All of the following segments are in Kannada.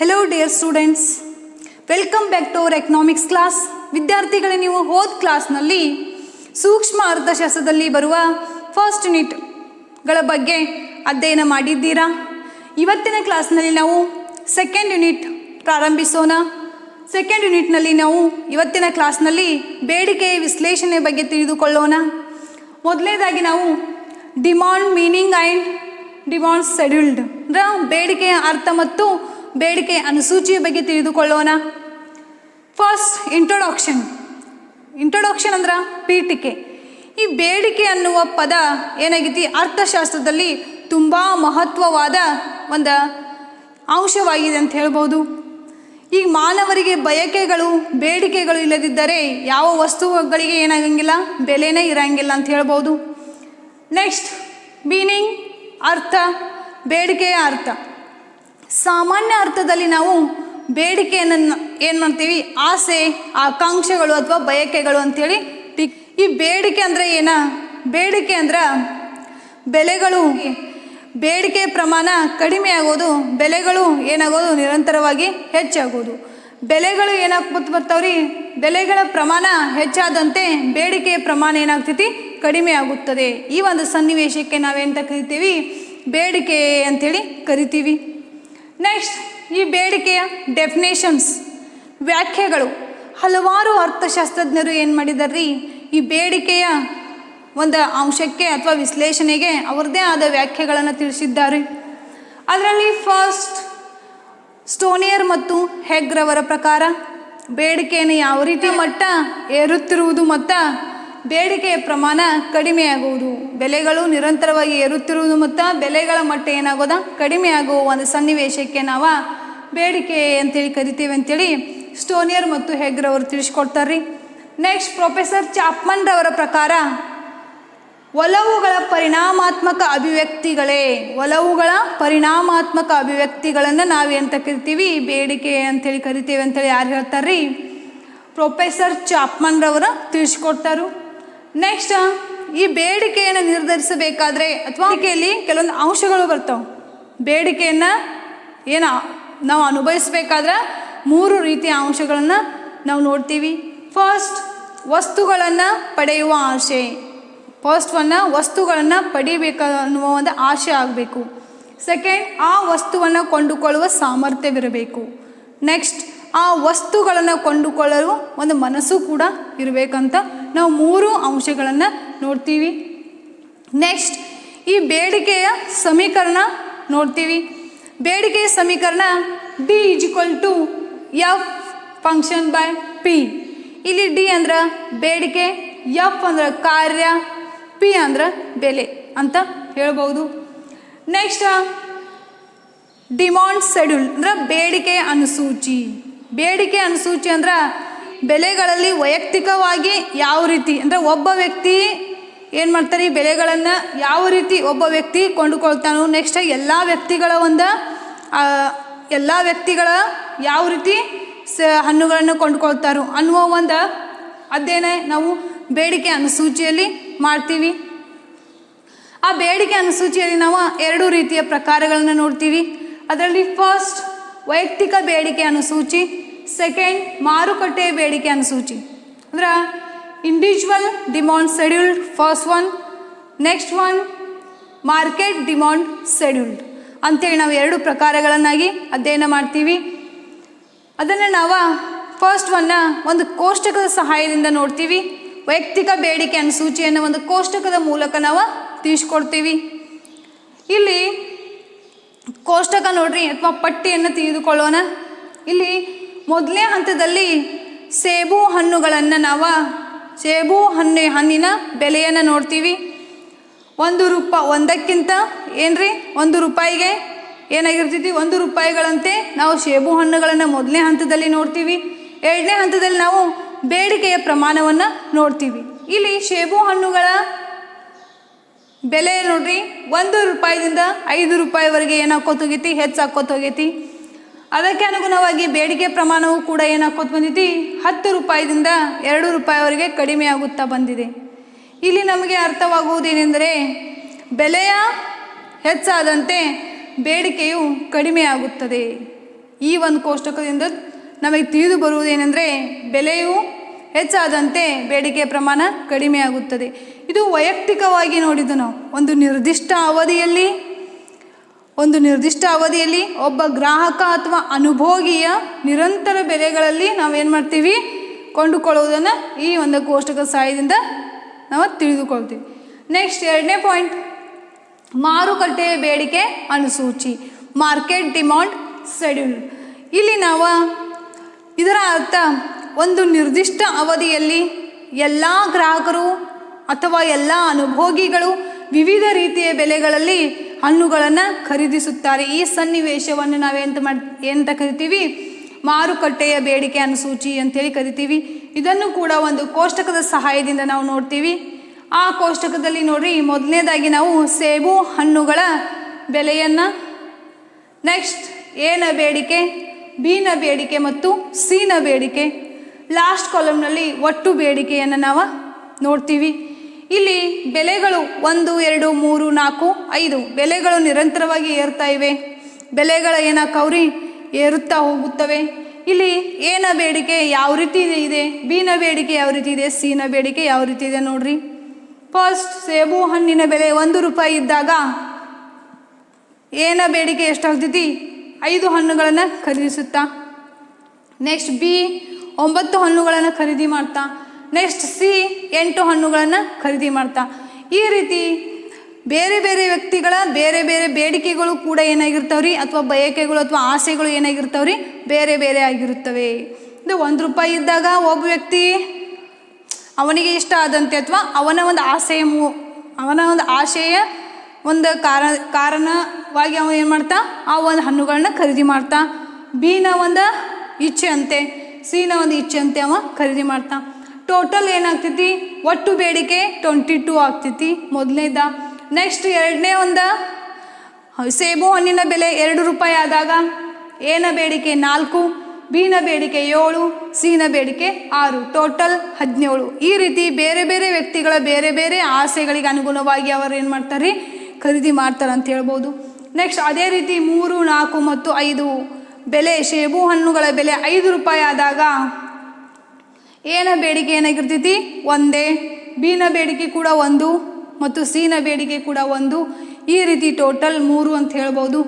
Hello dear students, welcome back to our economics class. ವಿದ್ಯಾರ್ಥಿಗಳೇ, ನೀವು ಹೋದ ಕ್ಲಾಸ್ನಲ್ಲಿ ಸೂಕ್ಷ್ಮ ಅರ್ಥಶಾಸ್ತ್ರದಲ್ಲಿ ಬರುವ ಫಸ್ಟ್ ಯೂನಿಟ್ಗಳ ಬಗ್ಗೆ ಅಧ್ಯಯನ ಮಾಡಿದ್ದೀರಾ. ಇವತ್ತಿನ ಕ್ಲಾಸ್ನಲ್ಲಿ ನಾವು ಸೆಕೆಂಡ್ ಯೂನಿಟ್ ಪ್ರಾರಂಭಿಸೋಣ. ಸೆಕೆಂಡ್ ಯೂನಿಟ್ನಲ್ಲಿ ನಾವು ಇವತ್ತಿನ ಕ್ಲಾಸ್ನಲ್ಲಿ ಬೇಡಿಕೆಯ ವಿಶ್ಲೇಷಣೆ ಬಗ್ಗೆ ತಿಳಿದುಕೊಳ್ಳೋಣ. ಮೊದಲನೇದಾಗಿ ನಾವು demand meaning and demand scheduled ಅಂದರೆ ಬೇಡಿಕೆಯ ಅರ್ಥ ಮತ್ತು ಬೇಡಿಕೆ ಅನುಸೂಚಿಯ ಬಗ್ಗೆ ತಿಳಿದುಕೊಳ್ಳೋಣ. ಫಸ್ಟ್ ಇಂಟ್ರೊಡಕ್ಷನ್ ಅಂದ್ರೆ ಪೀಠಿಕೆ. ಈ ಬೇಡಿಕೆ ಅನ್ನುವ ಪದ ಏನಾಗೈತಿ, ಅರ್ಥಶಾಸ್ತ್ರದಲ್ಲಿ ತುಂಬ ಮಹತ್ವವಾದ ಒಂದು ಅಂಶವಾಗಿದೆ ಅಂತ ಹೇಳ್ಬೋದು. ಈಗ ಮಾನವರಿಗೆ ಬಯಕೆಗಳು ಬೇಡಿಕೆಗಳು ಇಲ್ಲದಿದ್ದರೆ ಯಾವ ವಸ್ತುಗಳಿಗೆ ಏನಾಗಂಗಿಲ್ಲ, ಬೆಲೆನೇ ಇರಂಗಿಲ್ಲ ಅಂತ ಹೇಳ್ಬೋದು. ನೆಕ್ಸ್ಟ್ ಮೀನಿಂಗ್, ಅರ್ಥ, ಬೇಡಿಕೆಯ ಅರ್ಥ. ಸಾಮಾನ್ಯ ಅರ್ಥದಲ್ಲಿ ನಾವು ಬೇಡಿಕೆಯನ್ನು ಏನು ಮಾಡ್ತೀವಿ, ಆಸೆ, ಆಕಾಂಕ್ಷೆಗಳು ಅಥವಾ ಬಯಕೆಗಳು ಅಂಥೇಳಿ. ಈ ಬೇಡಿಕೆ ಅಂದರೆ ಬೇಡಿಕೆ ಅಂದ್ರೆ ಬೆಲೆಗಳು, ಬೇಡಿಕೆ ಪ್ರಮಾಣ ಕಡಿಮೆ ಆಗೋದು, ಬೆಲೆಗಳು ಏನಾಗೋದು ನಿರಂತರವಾಗಿ ಹೆಚ್ಚಾಗೋದು. ಬೆಲೆಗಳು ಏನಾಗ್ಬಿಟ್ಟು ಬರ್ತಾವ್ರಿ, ಬೆಲೆಗಳ ಪ್ರಮಾಣ ಹೆಚ್ಚಾದಂತೆ ಬೇಡಿಕೆಯ ಪ್ರಮಾಣ ಏನಾಗ್ತೈತಿ, ಕಡಿಮೆ ಆಗುತ್ತದೆ. ಈ ಒಂದು ಸನ್ನಿವೇಶಕ್ಕೆ ನಾವೇಂತ ಕರಿತೀವಿ, ಬೇಡಿಕೆ ಅಂಥೇಳಿ ಕರಿತೀವಿ. ನೆಕ್ಸ್ಟ್ ಈ ಬೇಡಿಕೆಯ ಡೆಫಿನೇಷನ್ಸ್, ವ್ಯಾಖ್ಯೆಗಳು. ಹಲವಾರು ಅರ್ಥಶಾಸ್ತ್ರಜ್ಞರು ಏನು ಮಾಡಿದಾರ್ರಿ, ಈ ಬೇಡಿಕೆಯ ಒಂದು ಅಂಶಕ್ಕೆ ಅಥವಾ ವಿಶ್ಲೇಷಣೆಗೆ ಅವರದೇ ಆದ ವ್ಯಾಖ್ಯೆಗಳನ್ನು ತಿಳಿಸಿದ್ದಾರೆ. ಅದರಲ್ಲಿ ಫಸ್ಟ್ ಸ್ಟೋನಿಯರ್ ಮತ್ತು ಹೆಗ್ರವರ ಪ್ರಕಾರ ಬೇಡಿಕೆಯನ್ನು ಯಾವ ರೀತಿ ಮಟ್ಟ ಏರುತ್ತಿರುವುದು ಮತ್ತು ಬೇಡಿಕೆಯ ಪ್ರಮಾಣ ಕಡಿಮೆಯಾಗುವುದು, ಬೆಲೆಗಳು ನಿರಂತರವಾಗಿ ಏರುತ್ತಿರುವುದು ಮತ್ತು ಬೆಲೆಗಳ ಮಟ್ಟ ಏನಾಗೋದ ಕಡಿಮೆ ಆಗುವ ಒಂದು ಸನ್ನಿವೇಶಕ್ಕೆ ನಾವು ಬೇಡಿಕೆ ಅಂತೇಳಿ ಕರಿತೀವಿ ಅಂತೇಳಿ ಸ್ಟೋನಿಯರ್ ಮತ್ತು ಹೆಗ್ರವರು ತಿಳಿಸ್ಕೊಡ್ತಾರೆ. ನೆಕ್ಸ್ಟ್ ಪ್ರೊಫೆಸರ್ ಚಾಪ್ಮನ್ ರವರ ಪ್ರಕಾರ ಒಲವುಗಳ ಪರಿಣಾಮಾತ್ಮಕ ಅಭಿವ್ಯಕ್ತಿಗಳನ್ನು ನಾವೇಂತ ಕರಿತೀವಿ, ಬೇಡಿಕೆ ಅಂತೇಳಿ ಕರಿತೀವಿ ಅಂತೇಳಿ ಯಾರು ಹೇಳ್ತಾರ್ರಿ, ಪ್ರೊಫೆಸರ್ ಚಾಪ್ಮನ್ ರವರು ತಿಳಿಸ್ಕೊಡ್ತಾರು. ನೆಕ್ಸ್ಟ್ ಈ ಬೇಡಿಕೆಯನ್ನು ನಿರ್ಧರಿಸಬೇಕಾದ್ರೆ ಅಥವಾ ಬೇಡಿಕೆಯಲ್ಲಿ ಕೆಲವೊಂದು ಅಂಶಗಳು ಬರ್ತಾವೆ. ಬೇಡಿಕೆಯನ್ನು ನಾವು ಅನುಭವಿಸಬೇಕಾದ್ರೆ 3 ರೀತಿಯ ಅಂಶಗಳನ್ನು ನಾವು ನೋಡ್ತೀವಿ. ಫಸ್ಟ್ ವಸ್ತುಗಳನ್ನು ಪಡೆಯುವ ಆಸೆ. ವಸ್ತುಗಳನ್ನು ಪಡಿಬೇಕನ್ನುವ ಒಂದು ಆಸೆ ಆಗಬೇಕು. ಸೆಕೆಂಡ್, ಆ ವಸ್ತುವನ್ನು ಕೊಂಡುಕೊಳ್ಳುವ ಸಾಮರ್ಥ್ಯವಿರಬೇಕು. ನೆಕ್ಸ್ಟ್, ಆ ವಸ್ತುಗಳನ್ನು ಕೊಂಡುಕೊಳ್ಳಲು ಒಂದು ಮನಸ್ಸು ಕೂಡ ಇರಬೇಕಂತ ನಾವು 3 ಅಂಶಗಳನ್ನು ನೋಡ್ತೀವಿ. ನೆಕ್ಸ್ಟ್ ಈ ಬೇಡಿಕೆಯ ಸಮೀಕರಣ ನೋಡ್ತೀವಿ. ಬೇಡಿಕೆಯ ಸಮೀಕರಣ D = F function by P. ಇಲ್ಲಿ D ಅಂದ್ರೆ ಬೇಡಿಕೆ, F ಅಂದ್ರೆ ಕಾರ್ಯ, P ಅಂದ್ರೆ ಬೆಲೆ ಅಂತ ಹೇಳ್ಬೋದು. ನೆಕ್ಸ್ಟ್ ಡಿಮಾಂಡ್ ಶೆಡ್ಯೂಲ್ ಅಂದ್ರೆ ಬೇಡಿಕೆಯ ಅನುಸೂಚಿ. ಬೇಡಿಕೆ ಅನುಸೂಚಿ ಅಂದ್ರೆ ಬೆಲೆಗಳಲ್ಲಿ ವೈಯಕ್ತಿಕವಾಗಿ ಯಾವ ರೀತಿ ಅಂದರೆ ಒಬ್ಬ ವ್ಯಕ್ತಿ ಏನು ಮಾಡ್ತಾರೆ, ಈ ಬೆಲೆಗಳನ್ನು ಯಾವ ರೀತಿ ಒಬ್ಬ ವ್ಯಕ್ತಿ ಕೊಂಡುಕೊಳ್ತಾನೋ, ನೆಕ್ಸ್ಟ್ ಎಲ್ಲ ವ್ಯಕ್ತಿಗಳ ಯಾವ ರೀತಿ ಹಣ್ಣುಗಳನ್ನು ಕೊಂಡುಕೊಳ್ತಾರೋ ಅನ್ನುವ ಒಂದು ಅಧ್ಯಯನ ನಾವು ಬೇಡಿಕೆ ಅನುಸೂಚಿಯಲ್ಲಿ ಮಾಡ್ತೀವಿ. ಆ ಬೇಡಿಕೆ ಅನುಸೂಚಿಯಲ್ಲಿ ನಾವು 2 ರೀತಿಯ ಪ್ರಕಾರಗಳನ್ನು ನೋಡ್ತೀವಿ. ಅದರಲ್ಲಿ ಫಸ್ಟ್ ವೈಯಕ್ತಿಕ ಬೇಡಿಕೆ ಅನುಸೂಚಿ, ಸೆಕೆಂಡ್ ಮಾರುಕಟ್ಟೆಯ ಬೇಡಿಕೆ ಅನುಸೂಚಿ. ಅಂದ್ರೆ individual demand scheduled first one, next one market demand scheduled ಅಂತೇಳಿ ನಾವು 2 ಪ್ರಕಾರಗಳನ್ನಾಗಿ ಅಧ್ಯಯನ ಮಾಡ್ತೀವಿ. ಅದನ್ನು ನಾವು ಫಸ್ಟ್ ಒಂದು ಕೋಷ್ಟಕದ ಸಹಾಯದಿಂದ ನೋಡ್ತೀವಿ. ವೈಯಕ್ತಿಕ ಬೇಡಿಕೆ ಅನುಸೂಚಿಯನ್ನು ಒಂದು ಕೋಷ್ಟಕದ ಮೂಲಕ ನಾವು ತಿಳಿಸ್ಕೊಡ್ತೀವಿ. ಇಲ್ಲಿ ಕೋಷ್ಟಕ ನೋಡ್ರಿ ಅಥವಾ ಪಟ್ಟಿಯನ್ನು ತೆಗೆದುಕೊಳ್ಳೋಣ. ಇಲ್ಲಿ ಮೊದಲನೇ ಹಂತದಲ್ಲಿ ಸೇಬು ಹಣ್ಣಿನ ಬೆಲೆಯನ್ನು ನೋಡ್ತೀವಿ. ಒಂದಕ್ಕಿಂತ ₹1 ಏನಾಗಿರ್ತೈತಿ, ₹1 ನಾವು ಸೇಬು ಹಣ್ಣುಗಳನ್ನು ಮೊದಲನೇ ಹಂತದಲ್ಲಿ ನೋಡ್ತೀವಿ. ಎರಡನೇ ಹಂತದಲ್ಲಿ ನಾವು ಬೇಡಿಕೆಯ ಪ್ರಮಾಣವನ್ನು ನೋಡ್ತೀವಿ. ಇಲ್ಲಿ ಸೇಬು ಹಣ್ಣುಗಳ ಬೆಲೆ ನೋಡ್ರಿ ₹1ದಿಂದ ₹5ವರೆಗೆ ಏನಾಕೋತ ಹೋಗೈತಿ, ಹೆಚ್ಚಾಕೋತ ಹೋಗೈತಿ. ಅದಕ್ಕೆ ಅನುಗುಣವಾಗಿ ಬೇಡಿಕೆ ಪ್ರಮಾಣವು ಕೂಡ ಏನಾಕೋತ ಬಂದೈತಿ, ₹10ದಿಂದ ₹2ವರೆಗೆ ಕಡಿಮೆ ಆಗುತ್ತಾ ಬಂದಿದೆ. ಇಲ್ಲಿ ನಮಗೆ ಅರ್ಥವಾಗುವುದೇನೆಂದರೆ ಬೆಲೆಯ ಹೆಚ್ಚಾದಂತೆ ಬೇಡಿಕೆಯು ಕಡಿಮೆ ಆಗುತ್ತದೆ. ಈ ಒಂದು ಕೋಷ್ಟಕದಿಂದ ನಮಗೆ ತಿಳಿದು ಬರುವುದೇನೆಂದರೆ ಬೆಲೆಯು ಹೆಚ್ಚಾದಂತೆ ಬೇಡಿಕೆಯ ಪ್ರಮಾಣ ಕಡಿಮೆ ಆಗುತ್ತದೆ. ಇದು ವೈಯಕ್ತಿಕವಾಗಿ ನೋಡಿದ್ದು ನಾವು ಒಂದು ನಿರ್ದಿಷ್ಟ ಅವಧಿಯಲ್ಲಿ ಒಬ್ಬ ಗ್ರಾಹಕ ಅಥವಾ ಅನುಭೋಗಿಯ ನಿರಂತರ ಬೆಲೆಗಳಲ್ಲಿ ನಾವೇನು ಮಾಡ್ತೀವಿ ಕೊಂಡುಕೊಳ್ಳುವುದನ್ನು ಈ ಒಂದು ಕೋಷ್ಟಕದ ಸಹಾಯದಿಂದ ನಾವು ತಿಳಿದುಕೊಳ್ತೀವಿ. ನೆಕ್ಸ್ಟ್ 2ನೇ ಪಾಯಿಂಟ್, ಮಾರುಕಟ್ಟೆಯ ಬೇಡಿಕೆ ಅನುಸೂಚಿ, ಮಾರ್ಕೆಟ್ ಡಿಮಾಂಡ್ ಶೆಡ್ಯೂಲ್. ಇಲ್ಲಿ ನಾವು ಇದರ ಅರ್ಥ ಒಂದು ನಿರ್ದಿಷ್ಟ ಅವಧಿಯಲ್ಲಿ ಎಲ್ಲ ಗ್ರಾಹಕರು ಅಥವಾ ಎಲ್ಲ ಅನುಭೋಗಿಗಳು ವಿವಿಧ ರೀತಿಯ ಬೆಲೆಗಳಲ್ಲಿ ಹಣ್ಣುಗಳನ್ನು ಖರೀದಿಸುತ್ತಾರೆ. ಈ ಸನ್ನಿವೇಶವನ್ನು ಏನಂತ ಕರಿತೀವಿ, ಮಾರುಕಟ್ಟೆಯ ಬೇಡಿಕೆ ಅನುಸೂಚಿ ಅಂತೇಳಿ ಕರಿತೀವಿ. ಇದನ್ನು ಕೂಡ ಒಂದು ಕೋಷ್ಟಕದ ಸಹಾಯದಿಂದ ನಾವು ನೋಡ್ತೀವಿ. ಆ ಕೋಷ್ಟಕದಲ್ಲಿ ನೋಡ್ರಿ, ಮೊದಲನೇದಾಗಿ ನಾವು ಸೇಬು ಹಣ್ಣುಗಳ ಬೆಲೆಯನ್ನು, ನೆಕ್ಸ್ಟ್ ಎನ ಬೇಡಿಕೆ, ಬಿನ ಬೇಡಿಕೆ ಮತ್ತು ಸಿನ ಬೇಡಿಕೆ, ಲಾಸ್ಟ್ ಕಾಲಮ್ನಲ್ಲಿ ಒಟ್ಟು ಬೇಡಿಕೆಯನ್ನು ನಾವು ನೋಡ್ತೀವಿ. ಇಲ್ಲಿ ಬೆಲೆಗಳು 1, 2, 3, 4, 5 ಬೆಲೆಗಳು ನಿರಂತರವಾಗಿ ಏರ್ತಾ ಇವೆ. ಬೆಲೆಗಳು ಏನಾಕವ್ರಿ ಏರುತ್ತಾ ಹೋಗುತ್ತವೆ. ಇಲ್ಲಿ ಎನ ಬೇಡಿಕೆ ಯಾವ ರೀತಿ ಇದೆ, ಬಿನ ಬೇಡಿಕೆ ಯಾವ ರೀತಿ ಇದೆ, ಸಿನ ಬೇಡಿಕೆ ಯಾವ ರೀತಿ ಇದೆ ನೋಡ್ರಿ. ಫಸ್ಟ್ ಸೇಬು ಹಣ್ಣಿನ ಬೆಲೆ 1 ರೂಪಾಯಿ ಇದ್ದಾಗ ಎನ ಬೇಡಿಕೆ ಎಷ್ಟಾಗ್ತೈತಿ, 5 ಹಣ್ಣುಗಳನ್ನು ಖರೀದಿಸುತ್ತಾ. ನೆಕ್ಸ್ಟ್ ಬಿ 9 ಹಣ್ಣುಗಳನ್ನು ಖರೀದಿ ಮಾಡ್ತಾ. ನೆಕ್ಸ್ಟ್ ಸಿ 8 ಹಣ್ಣುಗಳನ್ನು ಖರೀದಿ ಮಾಡ್ತಾ. ಈ ರೀತಿ ಬೇರೆ ಬೇರೆ ವ್ಯಕ್ತಿಗಳ ಬೇರೆ ಬೇರೆ ಬೇಡಿಕೆಗಳು ಕೂಡ ಏನಾಗಿರ್ತಾವ್ರಿ, ಅಥವಾ ಬಯಕೆಗಳು ಅಥವಾ ಆಸೆಗಳು ಏನಾಗಿರ್ತಾವ್ರಿ ಬೇರೆ ಬೇರೆ ಆಗಿರುತ್ತವೆ. ಇದು 1 ರೂಪಾಯಿ ಇದ್ದಾಗ ಒಬ್ಬ ವ್ಯಕ್ತಿ ಅವನಿಗೆ ಇಷ್ಟ ಆದಂತೆ ಅಥವಾ ಅವನ ಒಂದು ಆಸೆಯ ಒಂದು ಕಾರಣವಾಗಿ ಅವನು ಏನು ಮಾಡ್ತಾ ಆ ಒಂದು ಹಣ್ಣುಗಳನ್ನ ಖರೀದಿ ಮಾಡ್ತಾ. ಬಿನ ಒಂದು ಇಚ್ಛೆ ಅಂತೆ, ಸಿನ ಒಂದು ಇಚ್ಛೆ ಅಂತೆ ಅವ ಖರೀದಿ ಮಾಡ್ತಾ. ಟೋಟಲ್ ಏನಾಗ್ತೈತಿ, ಒಟ್ಟು ಬೇಡಿಕೆ 22 ಆಗ್ತೈತಿ ಮೊದಲನೇದ. ನೆಕ್ಸ್ಟ್ 2ನೇ ಒಂದು ಸೇಬು ಹಣ್ಣಿನ ಬೆಲೆ 2 ರೂಪಾಯಿ ಆದಾಗ ಎನ ಬೇಡಿಕೆ 4, ಬಿನ ಬೇಡಿಕೆ 7, ಸಿನ ಬೇಡಿಕೆ 6, ಟೋಟಲ್ 17. ಈ ರೀತಿ ಬೇರೆ ಬೇರೆ ವ್ಯಕ್ತಿಗಳ ಬೇರೆ ಬೇರೆ ಆಸೆಗಳಿಗೆ ಅನುಗುಣವಾಗಿ ಅವರು ಏನು ಮಾಡ್ತಾರೆ ಖರೀದಿ ಮಾಡ್ತಾರೆ ಅಂತ ಹೇಳ್ಬೋದು. ನೆಕ್ಸ್ಟ್ ಅದೇ ರೀತಿ 3, 4 ಮತ್ತು 5 ಬೆಲೆ, ಸೇಬು ಹಣ್ಣುಗಳ ಬೆಲೆ 5 ರೂಪಾಯಿ ಆದಾಗ ಎನ ಬೇಡಿಕೆ ಏನಾಗಿರ್ತೈತಿ 1, ಬಿನ ಬೇಡಿಕೆ ಕೂಡ 1 ಮತ್ತು ಸಿನ ಬೇಡಿಕೆ ಕೂಡ 1. ಈ ರೀತಿ ಟೋಟಲ್ 3 ಅಂತ ಹೇಳ್ಬೋದು.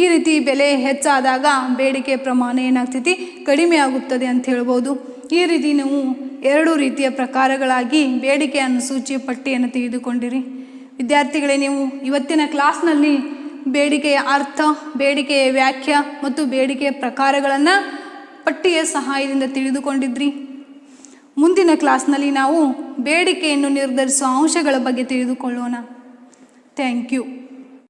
ಈ ರೀತಿ ಬೆಲೆ ಹೆಚ್ಚಾದಾಗ ಬೇಡಿಕೆ ಪ್ರಮಾಣ ಏನಾಗ್ತೈತಿ ಕಡಿಮೆ ಆಗುತ್ತದೆ ಅಂತ ಹೇಳ್ಬೋದು. ಈ ರೀತಿ ನೀವು 2 ರೀತಿಯ ಪ್ರಕಾರಗಳಾಗಿ ಬೇಡಿಕೆ ಅನುಸೂಚಿ ಪಟ್ಟಿಯನ್ನು ತೆಗೆದುಕೊಂಡಿರಿ. ವಿದ್ಯಾರ್ಥಿಗಳೇ, ನೀವು ಇವತ್ತಿನ ಕ್ಲಾಸ್ನಲ್ಲಿ ಬೇಡಿಕೆಯ ಅರ್ಥ, ಬೇಡಿಕೆಯ ವ್ಯಾಖ್ಯೆ ಮತ್ತು ಬೇಡಿಕೆಯ ಪ್ರಕಾರಗಳನ್ನು ಪಟ್ಟಿಯ ಸಹಾಯದಿಂದ ತಿಳಿದುಕೊಂಡಿದ್ರಿ. ಮುಂದಿನ ಕ್ಲಾಸ್ನಲ್ಲಿ ನಾವು ಬೇಡಿಕೆಯನ್ನು ನಿರ್ಧರಿಸುವ ಅಂಶಗಳ ಬಗ್ಗೆ ತಿಳಿದುಕೊಳ್ಳೋಣ. Thank you.